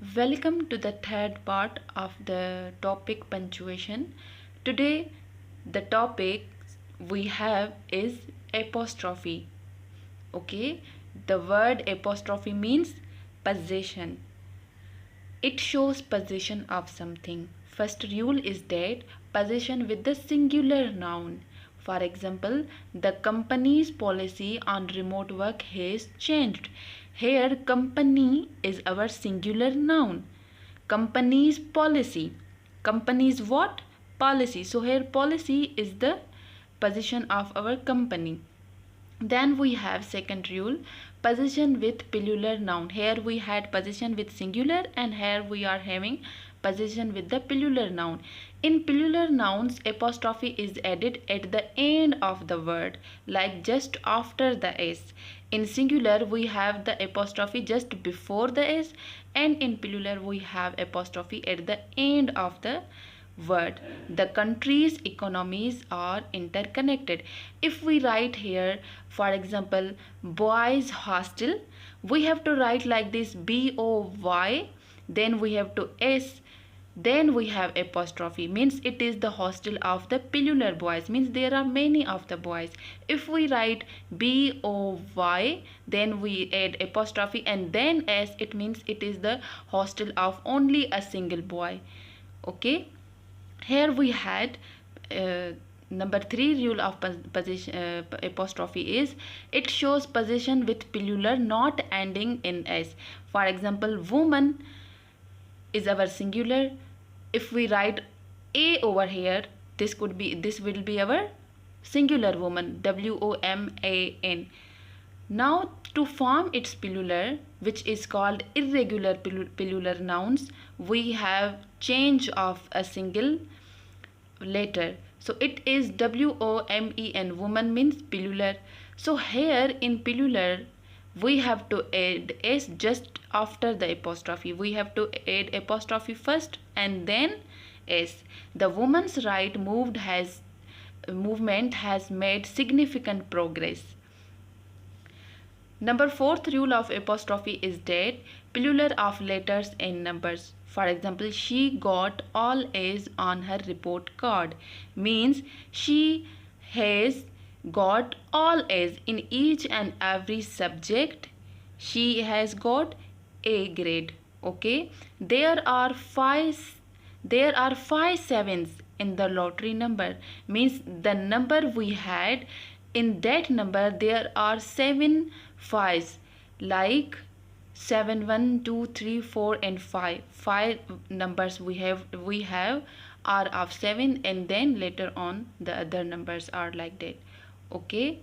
Welcome to the third part of the topic punctuation. Today, the topic we have is apostrophe. Okay, the word apostrophe means possession. It shows possession of something. First rule is that possession with the singular noun. For example, the company's policy on remote work has changed. Here, company is our singular noun. Company's policy. Company's what? Policy. So here policy is the possession of our company. Then we have second rule, possession with plural noun. Here we had possession with singular and here we are having possession with the plural noun. In plural nouns, apostrophe is added at the end of the word, like just after the s. In singular we have the apostrophe just before the s, and in plural we have apostrophe at the end of the word. The country's economies are interconnected. If we write here, for example, boys hostel, we have to write like this, boy, then we have to s, then we have apostrophe, means it is the hostel of the plural boys, means there are many of the boys. If we write boy, then we add apostrophe and then s, it means it is the hostel of only a single boy. Okay, here we had number 3 rule of position, apostrophe is it shows position with plural not ending in s. For example, woman is our singular. If we write a over here, this will be our singular woman, woman. Now to form its plural, which is called irregular plural nouns, we have change of a single letter. So it is women, woman means plural. So here in plural we have to add s just after the apostrophe. We have to add apostrophe first and then s. The woman's right movement has made significant progress. Number 4th rule of apostrophe is that plural of letters and numbers. For example, she got all A's on her report card, means she has got all A's in each and every subject. She has got A grade. Okay, there are five sevens in the lottery number, means the number we had, in that number there are 7 5s, like 7 1 2 3 4 and 5 numbers we have are of 7, and then later on the other numbers are like that. Okay,